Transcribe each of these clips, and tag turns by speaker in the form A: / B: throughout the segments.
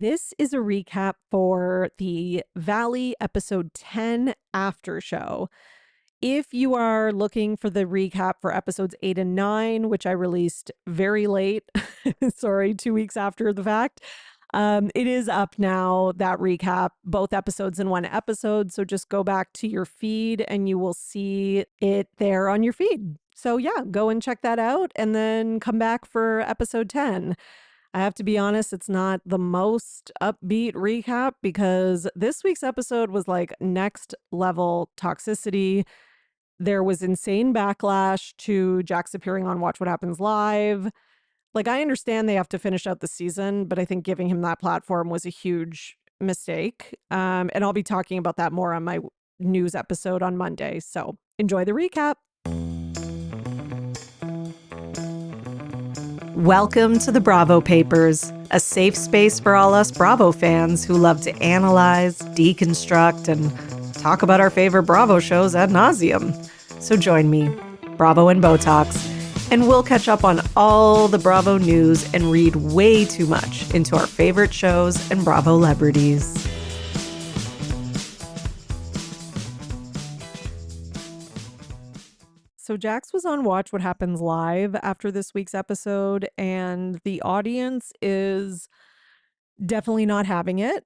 A: This is a recap for the Valley episode 10 after show. If you are looking for the recap for episodes 8 and 9, which I released very late, sorry, 2 weeks after the fact, it is up now, that recap, both episodes in one episode. So just go back to your feed and you will see it there on your feed. So yeah, go and check that out and then come back for episode 10. I have to be honest, it's not the most upbeat recap because this week's episode was like next level toxicity. There was insane backlash to Jack's appearing on Watch What Happens Live. Like, I understand they have to finish out the season, but I think giving him that platform was a huge mistake. And I'll be talking about that more on my news episode on Monday. So enjoy the recap. Welcome to the Bravo Papers, a safe space for all us Bravo fans who love to analyze, deconstruct, and talk about our favorite Bravo shows ad nauseum. So join me, Bravo and Botox, and we'll catch up on all the Bravo news and read way too much into our favorite shows and Bravo celebrities. So Jax was on Watch What Happens Live after this week's episode, and the audience is definitely not having it.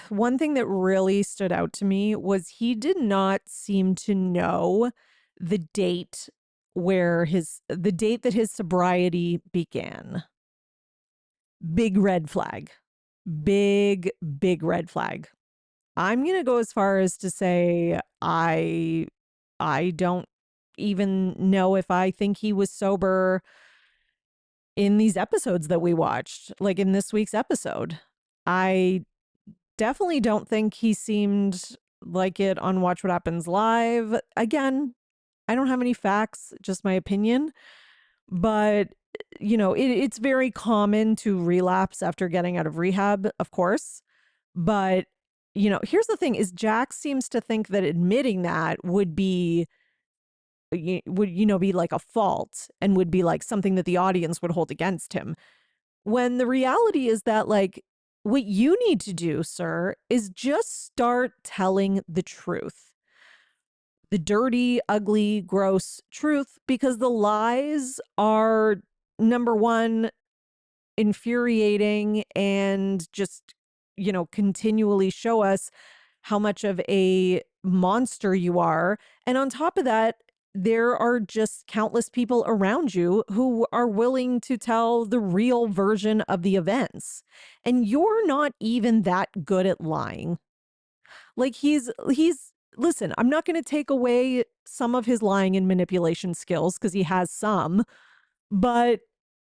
A: One thing that really stood out to me was he did not seem to know the date the date that his sobriety began. Big red flag. Big red flag. I'm going to go as far as to say I don't even know if I think he was sober in these episodes that we watched, like in this week's episode. I definitely don't think he seemed like it on Watch What Happens Live. Again, I don't have any facts, just my opinion. But, it's very common to relapse after getting out of rehab, of course. But, here's the thing is Jack seems to think that admitting that would be be like a fault and would be like something that the audience would hold against him. When the reality is that, like, what you need to do, sir, is just start telling the truth. The dirty, ugly, gross truth, because the lies are, number one, infuriating and just, continually show us how much of a monster you are. And on top of that, there are just countless people around you who are willing to tell the real version of the events. And you're not even that good at lying. Like listen, I'm not going to take away some of his lying and manipulation skills because he has some, but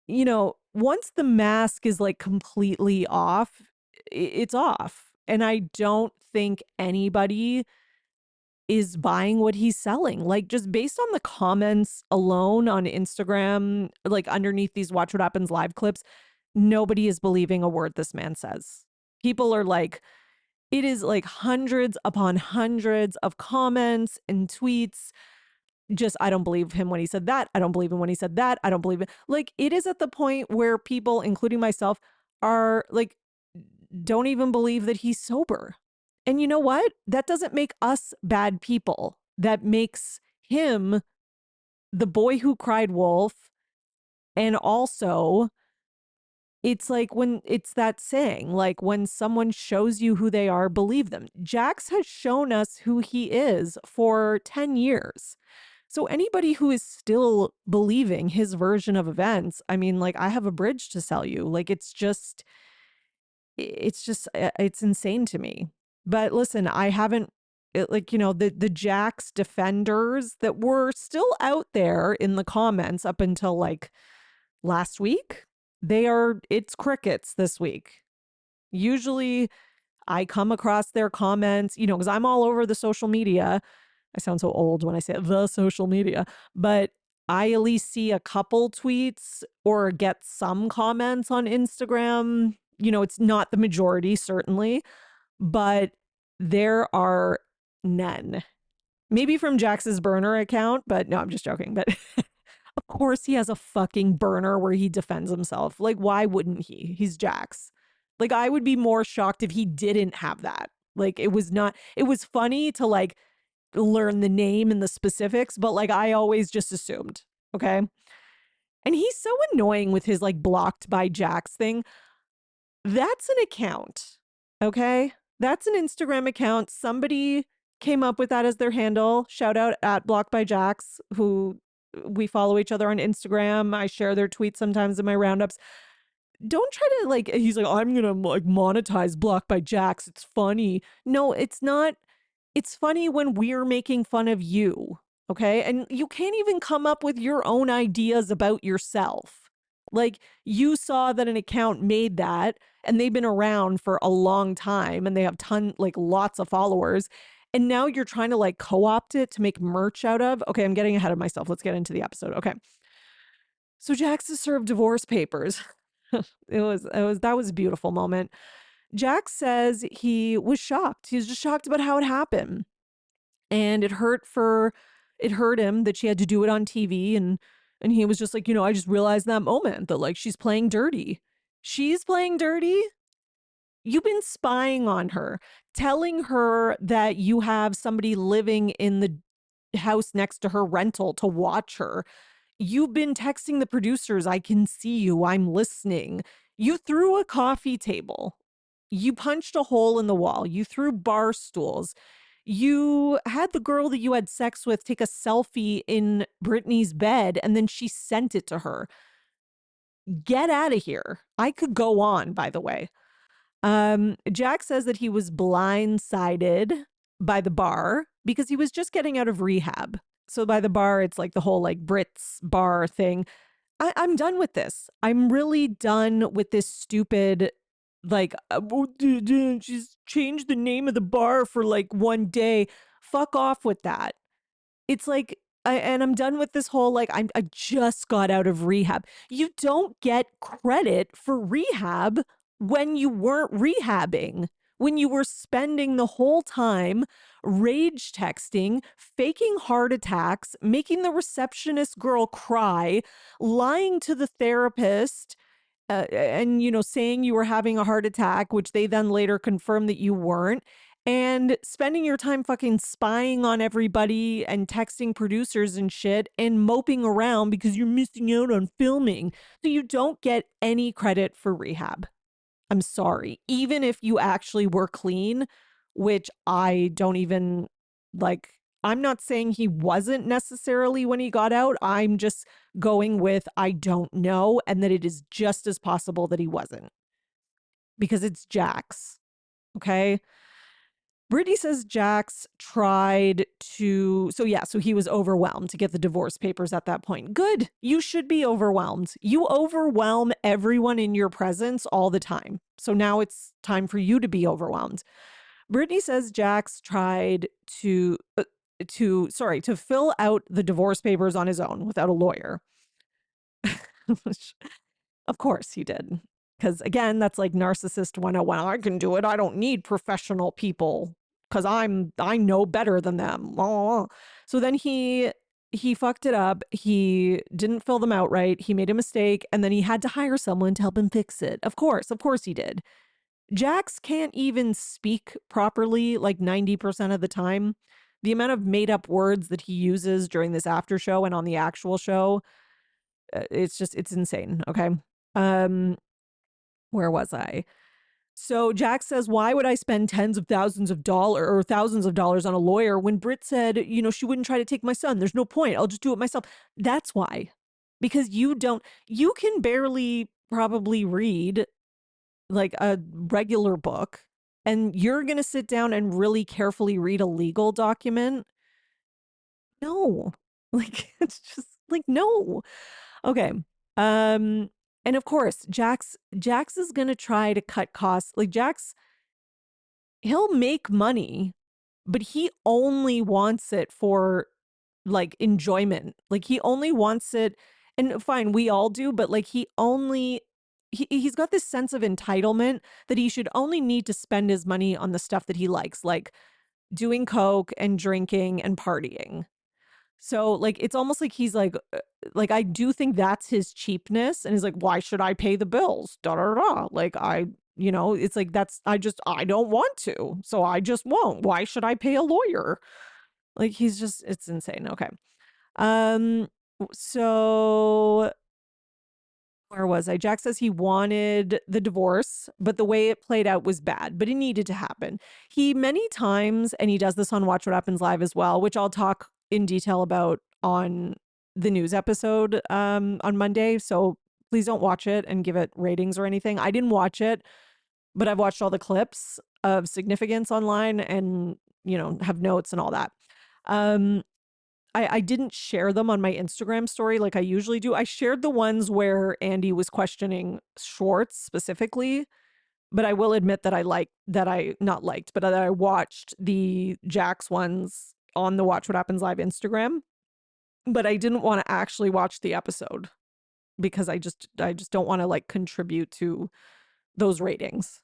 A: once the mask is like completely off, it's off. And I don't think anybody is buying what he's selling. Like, just based on the comments alone on Instagram, like underneath these Watch What Happens Live clips, nobody is believing a word this man says. People are like, it is like hundreds upon hundreds of comments and tweets. Just, I don't believe him when he said that. I don't believe him when he said that. I don't believe it. Like, it is at the point where people, including myself, are like, don't even believe that he's sober. And you know what? That doesn't make us bad people. That makes him the boy who cried wolf. And also, it's like when it's that saying, like, when someone shows you who they are, believe them. Jax has shown us who he is for 10 years. So anybody who is still believing his version of events, I mean, like, I have a bridge to sell you. Like, it's insane to me. But listen, I haven't the Jax defenders that were still out there in the comments up until like last week, it's crickets this week. Usually I come across their comments, because I'm all over the social media. I sound so old when I say the social media, but I at least see a couple tweets or get some comments on Instagram. It's not the majority, certainly, but there are none. Maybe from Jax's burner account, but no, I'm just joking. But Of course he has a fucking burner where he defends himself. Like, why wouldn't he? He's Jax. Like, I would be more shocked if he didn't have that. Like, it was funny to like learn the name and the specifics, but like I always just assumed. Okay. And he's so annoying with his like blocked by Jax thing. That's an account. Okay. That's an Instagram account. Somebody came up with that as their handle. Shout out at blocked by Jax, who we follow each other on Instagram. I share their tweets sometimes in my roundups. Don't try to like, he's like, I'm gonna like monetize blocked by Jax. It's funny. No, it's not. It's funny when we're making fun of you. Okay. And you can't even come up with your own ideas about yourself. Like, you saw that an account made that and they've been around for a long time and they have like lots of followers. And now you're trying to like co-opt it to make merch out of. Okay, I'm getting ahead of myself. Let's get into the episode. Okay. So Jax has served divorce papers. That was a beautiful moment. Jax says he was shocked. He was just shocked about how it happened. And it hurt him that she had to do it on TV, and he was just like, I just realized that moment that like she's playing dirty. She's playing dirty? You've been spying on her, telling her that you have somebody living in the house next to her rental to watch her. You've been texting the producers, I can see you, I'm listening. You threw a coffee table. You punched a hole in the wall. You threw bar stools. You had the girl that you had sex with take a selfie in Brittany's bed and then she sent it to her. Get out of here. I could go on, by the way. Jack says that he was blindsided by the bar because he was just getting out of rehab. So by the bar, it's like the whole like Brits bar thing. I'm done with this. I'm really done with this stupid, like, she's changed the name of the bar for like one day. Fuck off with that. It's like, and I'm done with this whole like I just got out of rehab. You don't get credit for rehab when you weren't rehabbing, when you were spending the whole time rage texting, faking heart attacks, making the receptionist girl cry, lying to the therapist, and saying you were having a heart attack, which they then later confirmed that you weren't, and spending your time fucking spying on everybody and texting producers and shit and moping around because you're missing out on filming. So you don't get any credit for rehab. I'm sorry. Even if you actually were clean, which I don't even like, I'm not saying he wasn't necessarily when he got out. I'm just going with I don't know, and that it is just as possible that he wasn't because it's Jax. Okay. Brittany says Jax tried to, so he was overwhelmed to get the divorce papers at that point. Good. You should be overwhelmed. You overwhelm everyone in your presence all the time. So now it's time for you to be overwhelmed. Brittany says Jax tried to fill out the divorce papers on his own without a lawyer. Of course he did. Because again, that's like narcissist 101. I can do it. I don't need professional people because I know better than them. Oh. So then he fucked it up. He didn't fill them out right. He made a mistake, and then he had to hire someone to help him fix it. Of course he did. Jax can't even speak properly like 90% of the time. The amount of made up words that he uses during this after show and on the actual show, it's insane. Okay. Where was I? So Jack says, why would I spend tens of thousands of dollars or thousands of dollars on a lawyer when Britt said, she wouldn't try to take my son. There's no point. I'll just do it myself. That's why. Because you can barely probably read like a regular book, and you're going to sit down and really carefully read a legal document. No, like, it's just like, no. Okay. And of course, Jax is going to try to cut costs. Like he'll make money, but he only wants it for like enjoyment. Like he only wants it, and fine, we all do, but like he's got this sense of entitlement that he should only need to spend his money on the stuff that he likes, like doing coke and drinking and partying. So like it's almost like he's like I do think that's his cheapness, and he's like, why should I pay the bills? Da da da. Like it's like I don't want to, so I just won't. Why should I pay a lawyer? Like he's just it's insane. Okay. Um so where was I? Jack says he wanted the divorce, but the way it played out was bad, but it needed to happen. He many times, and he does this on Watch What Happens Live as well, which I'll talk in detail about on the news episode on Monday. So please don't watch it and give it ratings or anything. I didn't watch it, but I've watched all the clips of significance online and, have notes and all that. Um, I didn't share them on my Instagram story like I usually do. I shared the ones where Andy was questioning Schwartz specifically, but I will admit that I not liked, but that I watched the Jax ones on the Watch What Happens Live Instagram, but I didn't want to actually watch the episode because I just don't want to like contribute to those ratings.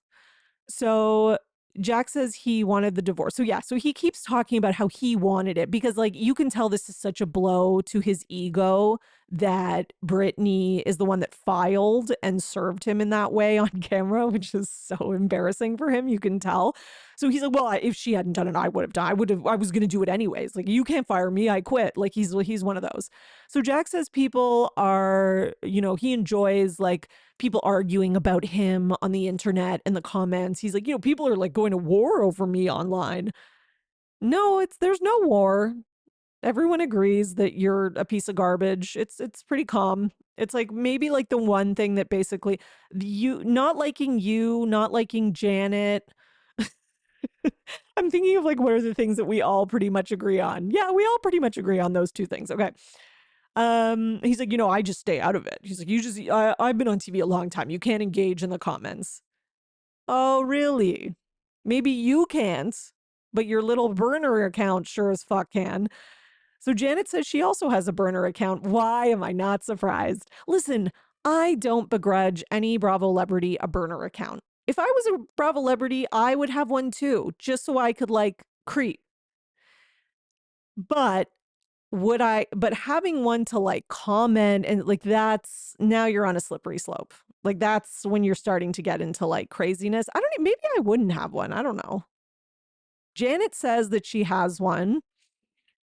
A: So Jack says he wanted the divorce. So yeah, so he keeps talking about how he wanted it because like you can tell this is such a blow to his ego that Brittany is the one that filed and served him in that way on camera, which is so embarrassing for him. You can tell. So he's like, well, if she hadn't done it, I would have done. I was going to do it anyways. Like you can't fire me. I quit. Like he's one of those. So Jack says people are, he enjoys like people arguing about him on the internet and the comments. He's like, people are like going to war over me online. No, there's no war. Everyone agrees that you're a piece of garbage. It's pretty calm. It's like maybe like the one thing that basically you not liking Janet. I'm thinking of like what are the things that we all pretty much agree on. Yeah, we all pretty much agree on those two things. Okay. He's like, I just stay out of it. He's like, I've been on TV a long time. You can't engage in the comments. Oh, really? Maybe you can't, but your little burner account sure as fuck can. So Janet says she also has a burner account. Why am I not surprised? Listen, I don't begrudge any Bravo celebrity a burner account. If I was a Bravo celebrity, I would have one too, just so I could like creep. But but having one to like comment and like that's now you're on a slippery slope. Like that's when you're starting to get into like craziness. I don't know, maybe I wouldn't have one. I don't know. Janet says that she has one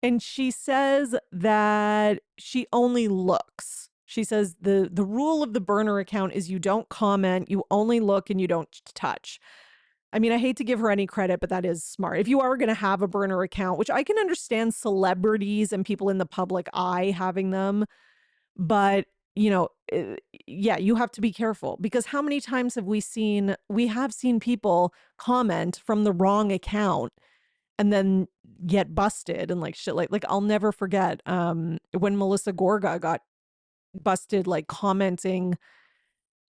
A: and she says that she only looks. She says the rule of the burner account is you don't comment, you only look and you don't touch. I mean, I hate to give her any credit, but that is smart. If you are going to have a burner account, which I can understand celebrities and people in the public eye having them, but yeah, you have to be careful because how many times we have seen people comment from the wrong account and then get busted and like shit like I'll never forget when Melissa Gorga got busted like commenting.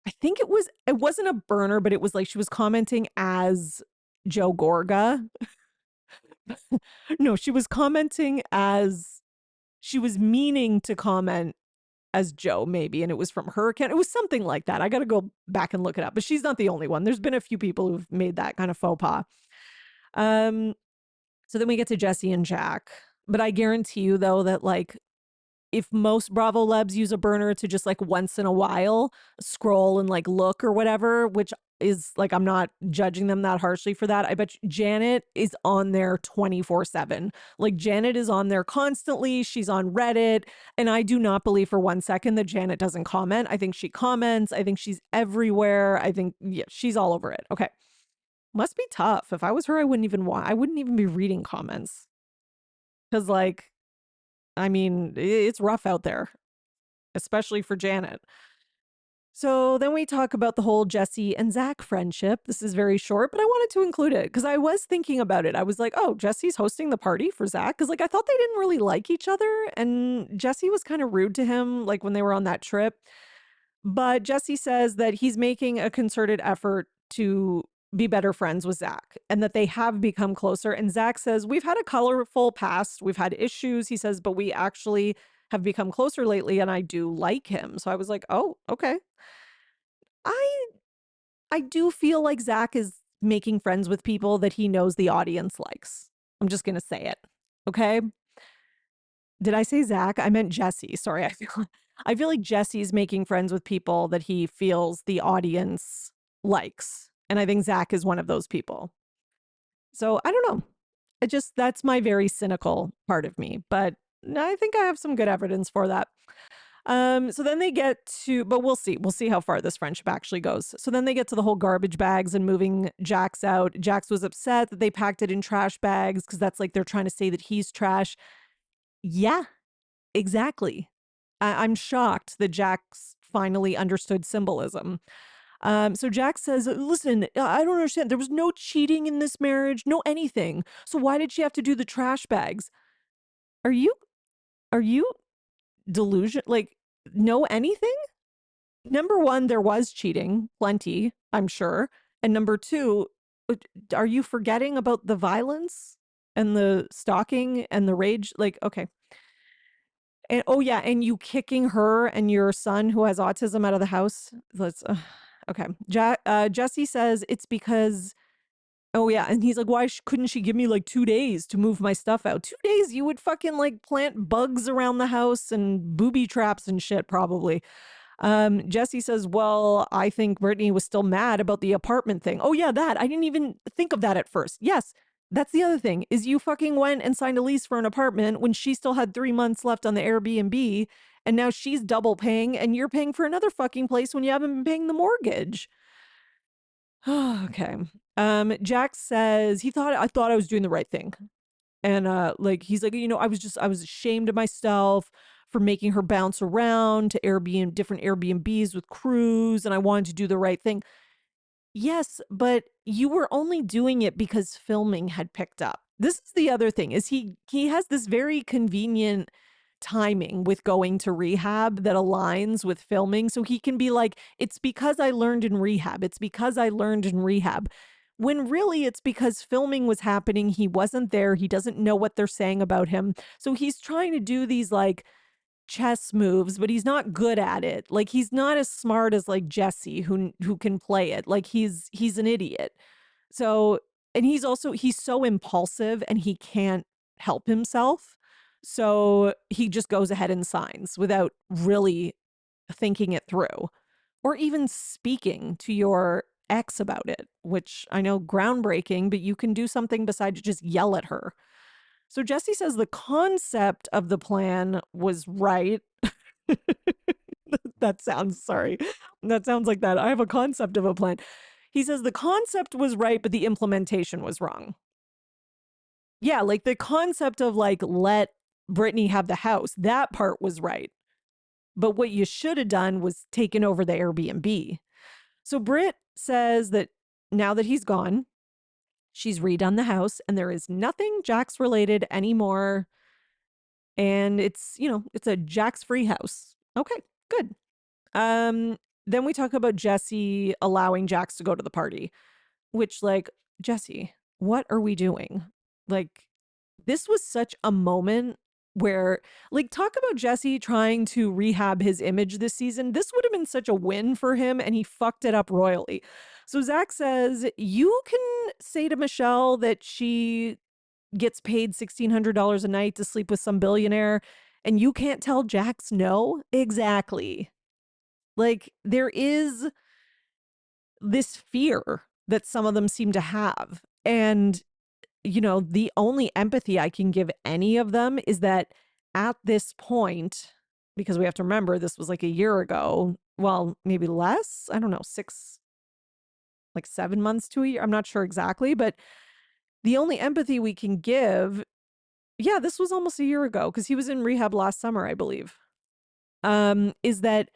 A: I think it wasn't a burner, but it was like she was commenting as Joe Gorga. No, she was commenting as she was meaning to comment as Joe, maybe, and it was from her account. It was something like that. I got to go back and look it up, but she's not the only one. There's been a few people who've made that kind of faux pas. Um, so then we get to Jesse and Jack, but I guarantee you though that like if most Bravo Lebs use a burner to just like once in a while scroll and like look or whatever, which is like, I'm not judging them that harshly for that. I bet Janet is on there 24/7. Like Janet is on there constantly. She's on Reddit. And I do not believe for 1 second that Janet doesn't comment. I think she comments. I think she's everywhere. I think, yeah, she's all over it. Okay. Must be tough. If I was her, I wouldn't even be reading comments. Cause like, I mean, it's rough out there, especially for Janet. So then we talk about the whole Jesse and Zack friendship. This is very short, but I wanted to include it because I was thinking about it. I was like, oh, Jesse's hosting the party for Zack. Cause like I thought they didn't really like each other. And Jesse was kind of rude to him, like when they were on that trip. But Jesse says that he's making a concerted effort to be better friends with Zack and that they have become closer. And Zack says, we've had a colorful past, we've had issues, he says, but we actually have become closer lately and I do like him. So I was like, oh, okay. I I do feel like Zack is making friends with people that he knows the audience likes. I'm just gonna say it. Okay. Did I say Zach? I meant Jesse. Sorry. I feel like Jesse's making friends with people that he feels the audience likes. And I think Zach is one of those people. So I don't know. It just, that's my very cynical part of me. But I think I have some good evidence for that. So then they get to, but we'll see. We'll see how far this friendship actually goes. So then they get to the whole garbage bags and moving Jax out. Jax was upset that they packed it in trash bags because that's like they're trying to say that he's trash. Yeah, exactly. I'm shocked that Jax finally understood symbolism. So Jax says, listen, I don't understand. There was no cheating in this marriage, no anything. So why did she have to do the trash bags? Are you, are you delusion? Like, no anything? Number one, there was cheating, plenty, I'm sure. And number two, are you forgetting about the violence and the stalking and the rage? Like, okay. And oh yeah, and you kicking her and your son who has autism out of the house. Let's okay. Jesse says it's because oh yeah, and he's like, why couldn't she give me like 2 days to move my stuff out? 2 days, you would fucking like plant bugs around the house and booby traps and shit probably. Jesse says, well, I think Brittany was still mad about the apartment thing. Oh yeah, that. I didn't even think of that at first. Yes, that's the other thing is you fucking went and signed a lease for an apartment when she still had 3 months left on the Airbnb and now she's double paying and you're paying for another fucking place when you haven't been paying the mortgage. Okay. Jack says I thought I was doing the right thing. And like he's like, I was ashamed of myself for making her bounce around to Airbnb different Airbnbs with crews and I wanted to do the right thing. Yes, but you were only doing it because filming had picked up. This is the other thing is he has this very convenient timing with going to rehab that aligns with filming so he can be like it's because I learned in rehab. It's because I learned in rehab. When really it's because filming was happening, he wasn't there, he doesn't know what they're saying about him. So he's trying to do these like chess moves, but he's not good at it. Like he's not as smart as like Jesse who can play it. Like he's an idiot. So and he's so impulsive and he can't help himself. So he just goes ahead and signs without really thinking it through or even speaking to your ex about it, which I know groundbreaking, but you can do something besides just yell at her. So Jesse says the concept of the plan was right. That sounds sorry. That sounds like that. I have a concept of a plan. He says the concept was right, but the implementation was wrong. Yeah, like the concept of like let Brittany have the house, that part was right. But what you should have done was taken over the Airbnb. So Britt says that now that he's gone, she's redone the house and there is nothing Jax related anymore. And it's, it's a Jax free house. Okay, good. Then we talk about Jesse allowing Jax to go to the party, which like, Jesse, what are we doing? Like, this was such a moment where like talk about Jesse trying to rehab his image this season. This would have been such a win for him and he fucked it up royally. So Zack says, you can say to Michelle that she gets paid $1,600 a night to sleep with some billionaire and you can't tell Jax no? Exactly. Like there is this fear that some of them seem to have. And the only empathy I can give any of them is that at this point, because we have to remember this was like a year ago, well, maybe less, I don't know, like 7 months to a year. I'm not sure exactly, but the only empathy we can give, yeah, this was almost a year ago because he was in rehab last summer, I believe, is that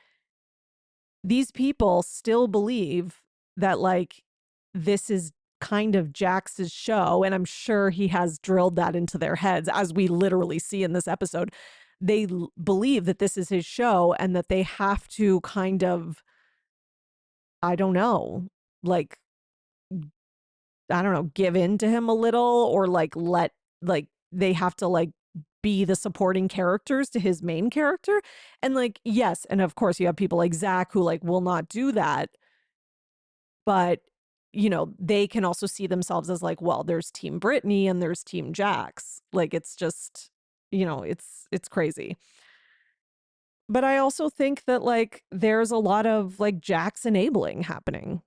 A: these people still believe that like this is kind of Jax's show. And I'm sure he has drilled that into their heads as we literally see in this episode. They believe that this is his show and that they have to kind of, I don't know, like, I don't know, give in to him a little or like like they have to like be the supporting characters to his main character. And like, yes. And of course you have people like Zack who like will not do that. But, they can also see themselves as like, well, there's Team Brittany and there's Team Jax. Like, it's just, It's crazy. But I also think that like there's a lot of like Jack's enabling happening,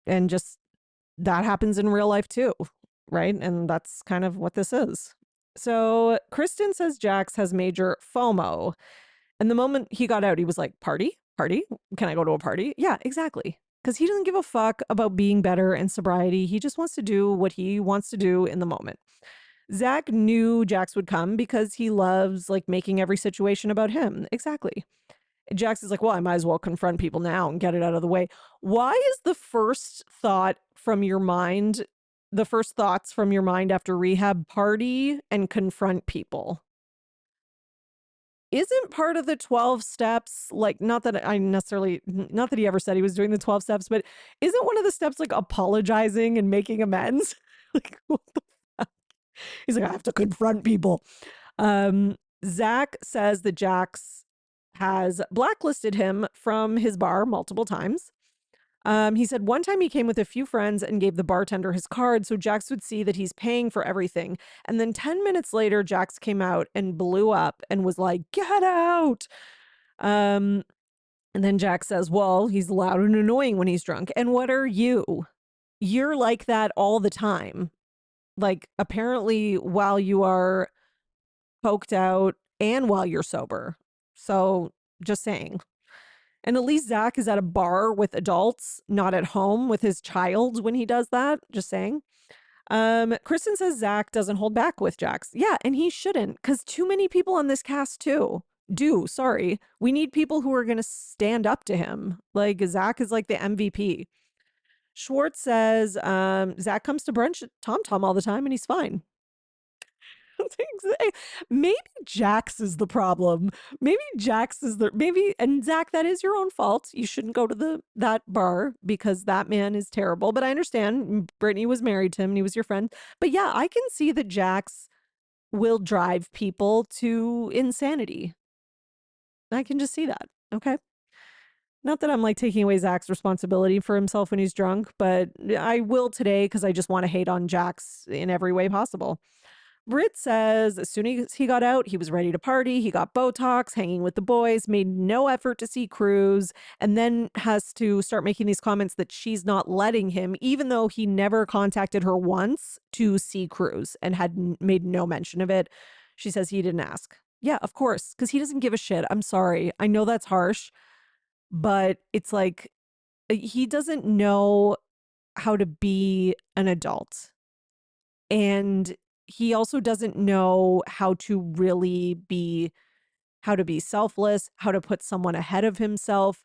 A: and just that happens in real life too, right? And that's kind of what this is. So Kristen says Jax has major FOMO. And the moment he got out, he was like, party? Party? Can I go to a party? Yeah, exactly. Because he doesn't give a fuck about being better and sobriety. He just wants to do what he wants to do in the moment. Zack knew Jax would come because he loves like making every situation about him. Exactly. Jax is like, well, I might as well confront people now and get it out of the way. Why is the first thoughts from your mind after rehab, party and confront people? Isn't part of the 12 steps, like, not that he ever said he was doing the 12 steps, but isn't one of the steps like apologizing and making amends? Like, what the fuck? He's like, I have to confront people. Zack says that Jax has blacklisted him from his bar multiple times. He said one time he came with a few friends and gave the bartender his card so Jax would see that he's paying for everything. And then 10 minutes later, Jax came out and blew up and was like, get out. Um, and then Jax says, well, he's loud and annoying when he's drunk. And what are you? You're like that all the time. Like, apparently, while you are poked out and while you're sober. So, just saying. And at least Zack is at a bar with adults, not at home with his child when he does that. Just saying. Kristen says Zack doesn't hold back with Jax. Yeah, and he shouldn't, because too many people on this cast too do. Sorry. We need people who are going to stand up to him. Like, Zack is like the MVP. Schwartz says Zack comes to brunch at Tom Tom all the time and he's fine. Maybe Jax is the problem. And Zack, that is your own fault. You shouldn't go to that bar because that man is terrible. But I understand Brittany was married to him and he was your friend. But yeah, I can see that Jax will drive people to insanity. I can just see that. Okay. Not that I'm like taking away Zack's responsibility for himself when he's drunk, but I will today because I just want to hate on Jax in every way possible. Britt says as soon as he got out, he was ready to party. He got Botox, hanging with the boys, made no effort to see Cruz, and then has to start making these comments that she's not letting him, even though he never contacted her once to see Cruz and had made no mention of it. She says he didn't ask. Yeah, of course, because he doesn't give a shit. I'm sorry. I know that's harsh, but it's like he doesn't know how to be an adult. And he also doesn't know how to be selfless, how to put someone ahead of himself.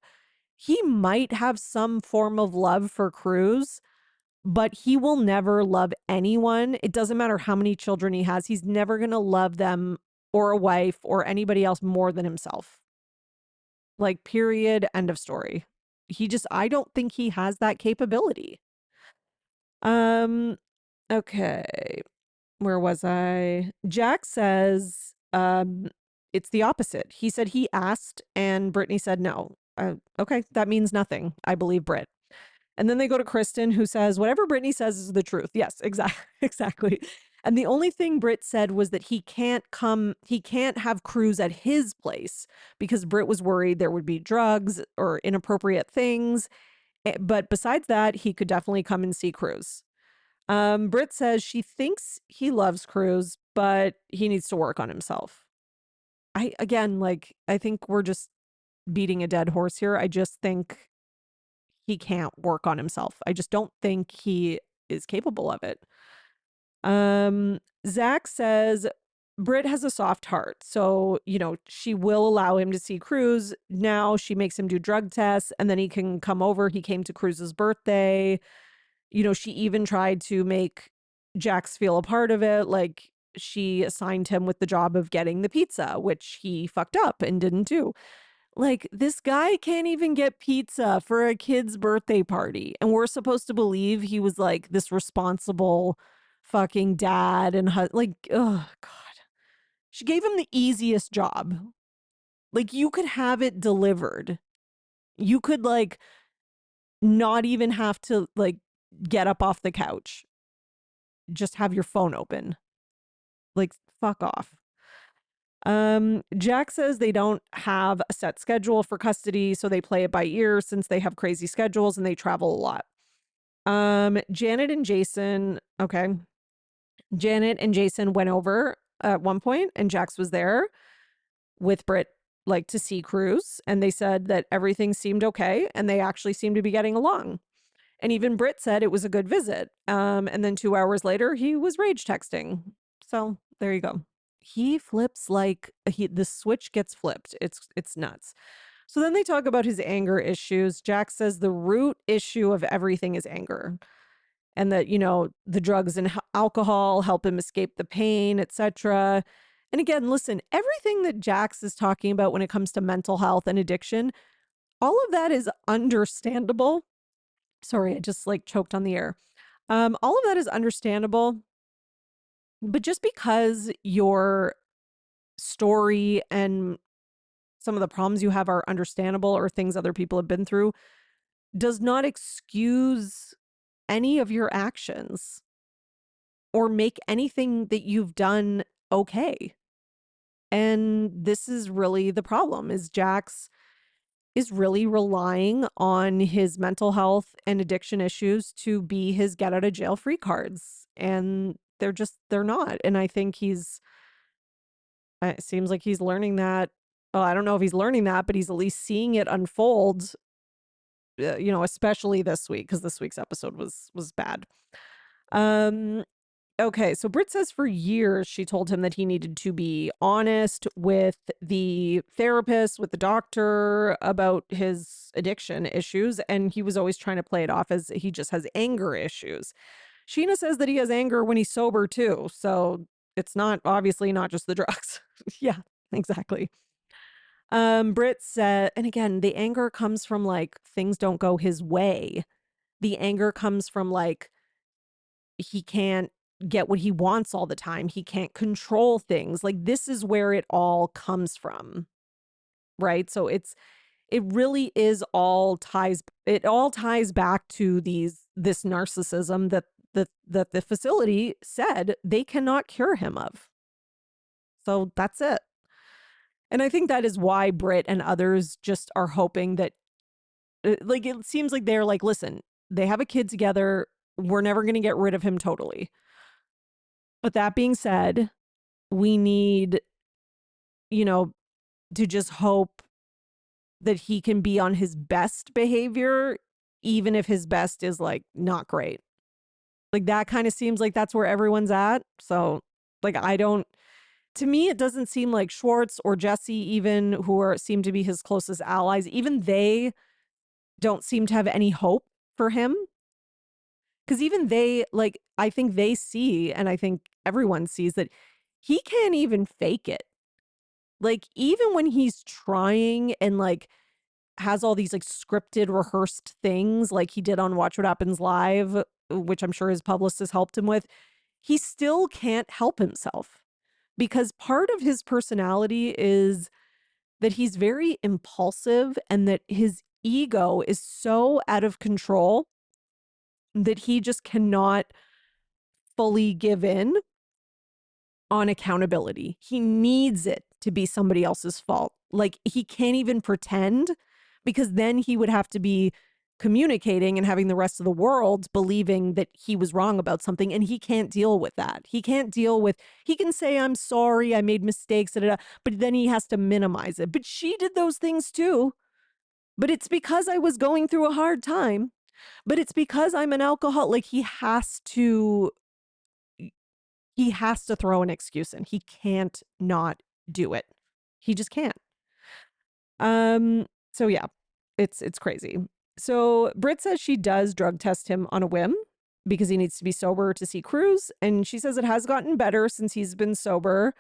A: He might have some form of love for Cruz, but he will never love anyone. It doesn't matter how many children he has. He's never going to love them or a wife or anybody else more than himself. Like, period, end of story. I don't think he has that capability. Um, okay. Where was I? Jack says it's the opposite. He said he asked and Brittany said no. Okay, that means nothing. I believe Britt. And then they go to Kristen, who says whatever Brittany says is the truth. Yes, exactly. And the only thing Britt said was that he can't have Cruz at his place because Britt was worried there would be drugs or inappropriate things. But besides that, he could definitely come and see Cruz. Britt says she thinks he loves Cruz, but he needs to work on himself. I think we're just beating a dead horse here. I just think he can't work on himself. I just don't think he is capable of it. Zack says Britt has a soft heart. So, she will allow him to see Cruz. Now she makes him do drug tests and then he can come over. He came to Cruz's birthday. She even tried to make Jax feel a part of it. Like, she assigned him with the job of getting the pizza, which he fucked up and didn't do. Like, this guy can't even get pizza for a kid's birthday party. And we're supposed to believe he was like this responsible fucking dad and like, oh God. She gave him the easiest job. Like, you could have it delivered. You could like not even have to like get up off the couch. Just have your phone open. Like, fuck off. Jack says they don't have a set schedule for custody, so they play it by ear since they have crazy schedules and they travel a lot. Janet and Jason, okay. Janet and Jason went over at one point and Jax was there with Britt like to see Cruz, and they said that everything seemed okay and they actually seemed to be getting along. And even Britt said it was a good visit. And then 2 hours later, he was rage texting. So there you go. He flips like the switch gets flipped. It's nuts. So then they talk about his anger issues. Jack says the root issue of everything is anger. And that, the drugs and alcohol help him escape the pain, etc. And again, listen, everything that Jax is talking about when it comes to mental health and addiction, all of that is understandable. Sorry, I just like choked on the air. All of that is understandable, but just because your story and some of the problems you have are understandable or things other people have been through does not excuse any of your actions or make anything that you've done okay. And this is really the problem is Jax is really relying on his mental health and addiction issues to be his get out of jail free cards. And they're not. And I think it seems like he's learning that. Well, I don't know if he's learning that, but he's at least seeing it unfold, especially this week, because this week's episode was bad. Okay, so Britt says for years she told him that he needed to be honest with the therapist, with the doctor about his addiction issues, and he was always trying to play it off as he just has anger issues. Sheena says that he has anger when he's sober too, so it's obviously not just the drugs. Yeah, exactly. Britt said, and again, the anger comes from like things don't go his way. The anger comes from like he can't get what he wants all the time. He can't control things. Like this is where it all comes from. Right? So it really is it all ties back to this narcissism that the facility said they cannot cure him of. So that's it. And I think that is why Britt and others just are hoping that like it seems like they're like, listen, they have a kid together. We're never going to get rid of him totally. But that being said, we need, to just hope that he can be on his best behavior, even if his best is like not great. Like that kind of seems like that's where everyone's at. So like, to me, it doesn't seem like Schwartz or Jesse, even seem to be his closest allies, even they don't seem to have any hope for him. Because even they, like, I think they see, and I think everyone sees that he can't even fake it. Like, even when he's trying and like has all these like scripted, rehearsed things like he did on Watch What Happens Live, which I'm sure his publicist helped him with, he still can't help himself because part of his personality is that he's very impulsive and that his ego is so out of control that he just cannot fully give in on accountability. He needs it to be somebody else's fault. Like he can't even pretend because then he would have to be communicating and having the rest of the world believing that he was wrong about something. And he can't deal with that. He can't deal with, he can say, I'm sorry, I made mistakes, but then he has to minimize it. But she did those things too. But it's because I was going through a hard time. But it's because I'm an alcoholic. Like he has to throw an excuse in. He can't not do it. He just can't. So yeah, it's crazy. So Britt says she does drug test him on a whim because he needs to be sober to see Cruz. And she says it has gotten better since he's been sober.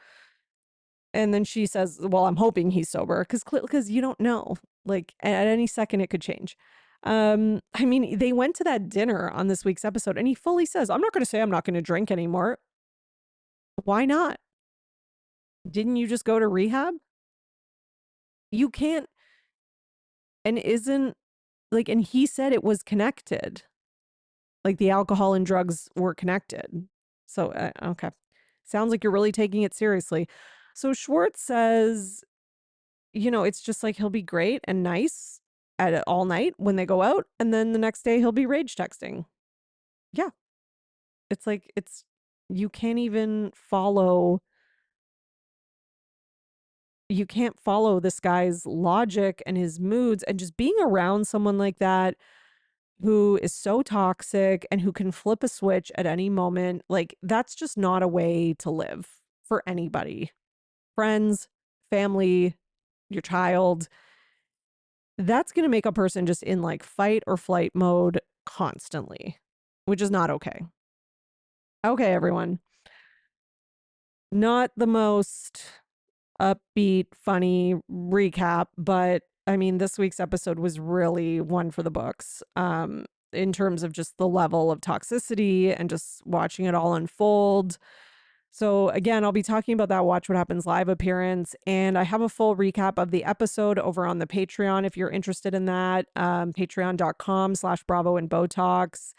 A: And then she says, well, I'm hoping he's sober because you don't know. Like at any second it could change. I mean, they went to that dinner on this week's episode and he fully says, I'm not going to say I'm not going to drink anymore. Why not? Didn't you just go to rehab? You can't. And isn't like, and he said it was connected. Like the alcohol and drugs were connected. So, okay. Sounds like you're really taking it seriously. So Schwartz says, it's just like he'll be great and nice at it all night when they go out, and then the next day he'll be rage texting. Yeah. It's like you can't even follow you can't follow this guy's logic and his moods, and just being around someone like that who is so toxic and who can flip a switch at any moment, like that's just not a way to live for anybody. Friends, family, your child. That's going to make a person just in like fight or flight mode constantly, which is not okay. Okay, everyone. Not the most upbeat, funny recap, but I mean, this week's episode was really one for the books. In terms of just the level of toxicity and just watching it all unfold. So again, I'll be talking about that Watch What Happens live appearance, and I have a full recap of the episode over on the Patreon if you're interested in that. Patreon.com/Bravo and Botox.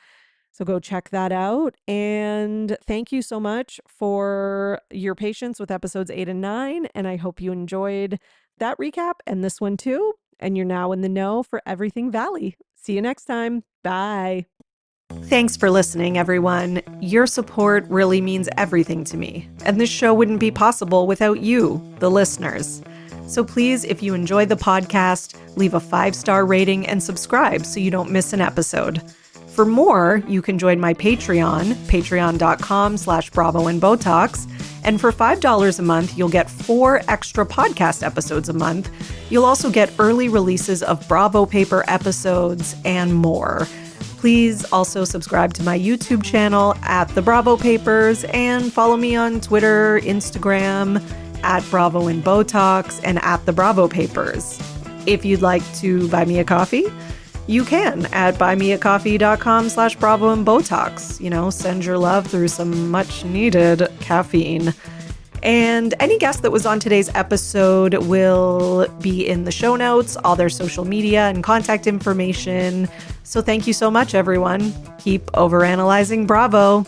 A: So go check that out. And thank you so much for your patience with episodes 8 and 9. And I hope you enjoyed that recap and this one too. And you're now in the know for everything Valley. See you next time. Bye. Thanks for listening, everyone. Your support really means everything to me. And this show wouldn't be possible without you, the listeners. So please, if you enjoy the podcast, leave a 5-star rating and subscribe so you don't miss an episode. For more, you can join my Patreon, patreon.com/Bravo and Botox. And for $5 a month, you'll get 4 extra podcast episodes a month. You'll also get early releases of Bravo Paper episodes and more. Please also subscribe to my YouTube channel at The Bravo Papers and follow me on Twitter, Instagram, at Bravo and Botox and at The Bravo Papers. If you'd like to buy me a coffee, you can at buymeacoffee.com/Bravo and Botox. Send your love through some much needed caffeine. And any guest that was on today's episode will be in the show notes, all their social media and contact information. So thank you so much, everyone. Keep overanalyzing Bravo.